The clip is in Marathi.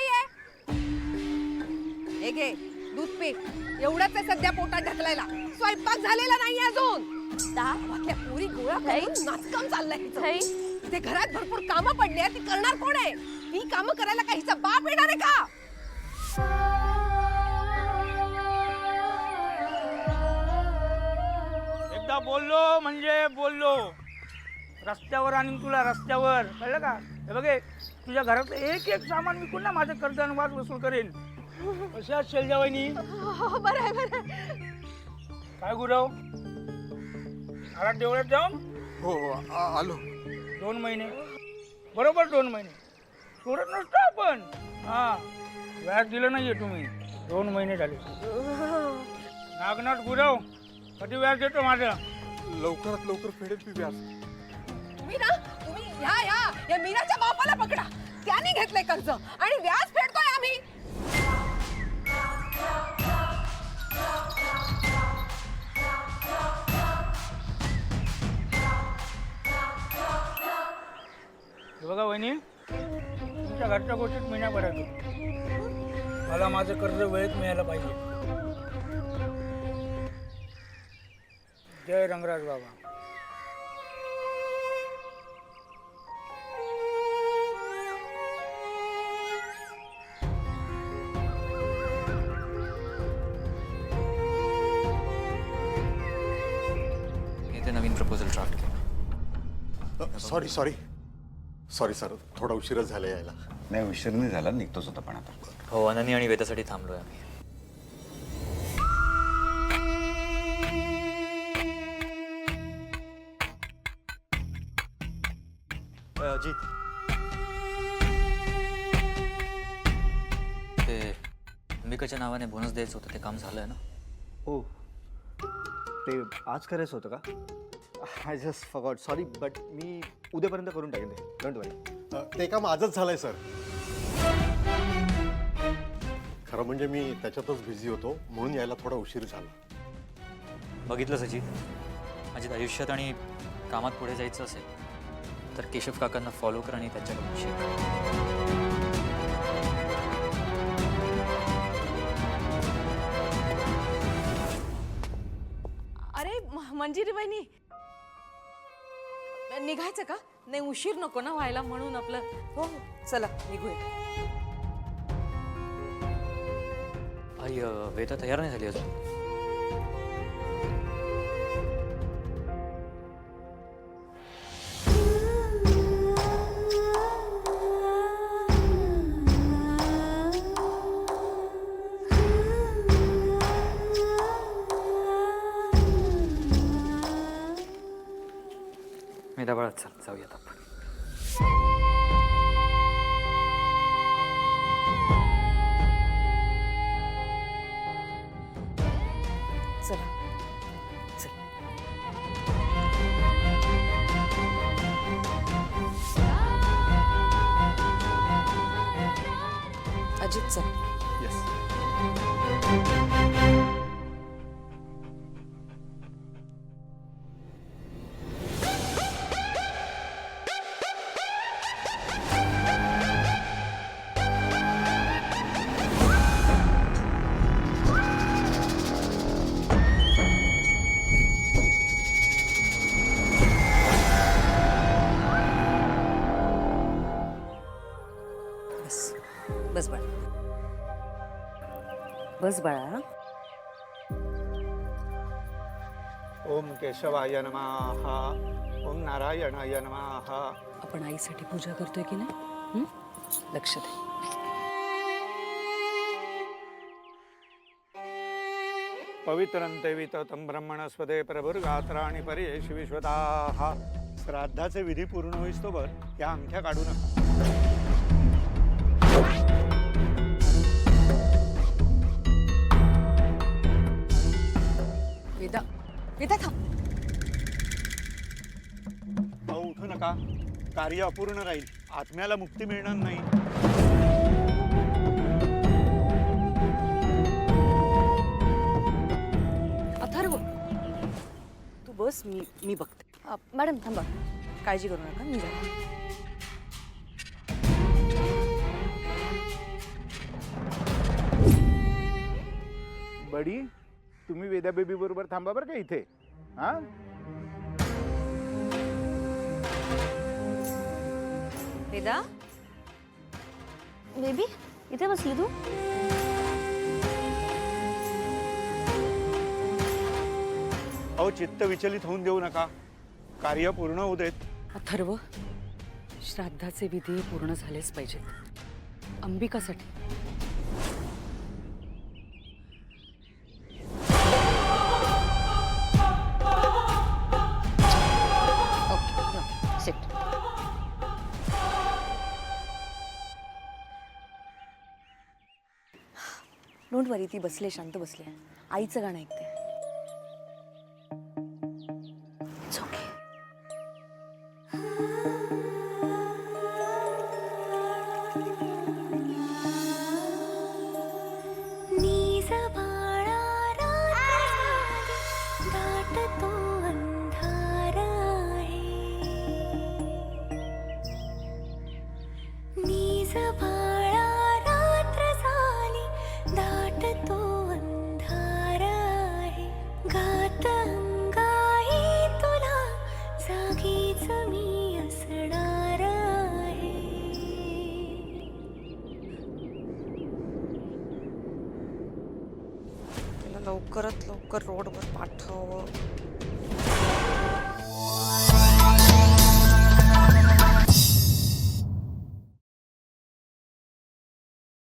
नाहीये. हे घे दूध पे. एवढंच आहे सध्या पोटात ढकलायला. स्वयंपाक झालेला नाही अजून. गावातल्या पुरी गोळा करून नाचकाम चाललंय हिचं. इथे घरात भरपूर कामं पडली आहेत. ती करणार कोण आहे? ही कामं करायला का हिचा बाप येणार आहे का? एकदा बोललो म्हणजे बोललो. रस्त्यावर आणि तुला रस्त्यावर कळलं का? हे बघे तुझ्या घरातलं एक एक सामान विकून ना माझं कर्ज आणि वाद वसूल करेन. कशा शेलजा वहिनी? बरं आहे बरं आहे. काय गुरव आला देवळात जाऊन? हो आलो. 2 महिने बरोबर 2 महिने सोडत नसतो आपण. हा व्याज दिलं नाहीये तुम्ही. 2 महिने झाले. नागनाथ गुरव कधी व्याज देतो माझं? लवकरात लवकर फेडेल मी व्याज. तुम्ही या मीनाच्या बापाला पकडा. त्याने घेतलंय कर्ज आणि व्याज फेडतोय आम्ही. हे बघा वहिनी तुमच्या घरच्या गोष्टीत महिना भरायचो. मला माझं कर्ज वेळेत मिळायला पाहिजे. जय रंगराज बाबा. नवीन प्रपोजल ड्राफ्ट केला. सॉरी सर, थोडा उशीरच झाला यायला. नाही उशीर नाही झाला, निघतोच होता पण आता. हो अनन्या आणि वेदासाठी थांबलोय आम्ही. अजित ते अंबिकाच्या नावाने बोनस द्यायचं होतं, ते काम झालंय ना? हो ते आज करायचं होतं का? I just forgot, sorry. But मी उद्यापर्यंत करून टाकेन ते, डोंट वरी. ते काम आजच झालंय सर. खरं म्हणजे मी त्याच्यातच बिझी होतो म्हणून यायला थोडा उशीर झाला. बघितलं सचित, माझ्या आयुष्यात आणि कामात पुढे जायचं असेल तर केशव काकांना फॉलो कर आणि त्यांच्याकडून शिक. अरे मंजिरी बहिणी, निघायचं का? नाही उशीर नको ना व्हायला म्हणून आपलं. हो चला निघूया. आई वेदा तयार नाही झाली अजून. मी दबाळात चल जाऊयात आपण. चला चल. अजित चल. येस. बस बाळा, बस बाळा. ओम केशवाय नमः. ओम नारायणाय नमः. आपण आईसाठी पूजा करतोय की नाही? लक्ष दे. पवित्रं देवितं ब्रह्मणस्पदे प्रभुर्गात्राणि पर्येषु विश्वदाः. श्राद्धाचे विधी पूर्ण होईस्तोवर या अंगठ्या काढू नका. वेदा थांब. उठू नका. कार्य अपूर्ण राहील. आत्म्याला मुक्ती मिळणार नाही. अथर्व तू बस, मी बघते. मॅडम थांबा, काळजी करू नका, मी जाते. बडी तुम्ही वेदा बेबी बरोबर थांबा बरं का इथे. हा वेदा बेबी इथे बसली तू? अहो चित्त विचलित होऊन देऊ नका. कार्य पूर्ण होऊ देत. अथर्व, श्राद्धाचे विधी पूर्ण झालेच पाहिजेत अंबिकासाठी. डोंट वरी, ती बसले, शांत बसले. आईचं गाणं ऐकते. It's okay. लवकरात लवकर रोडवर पाठव.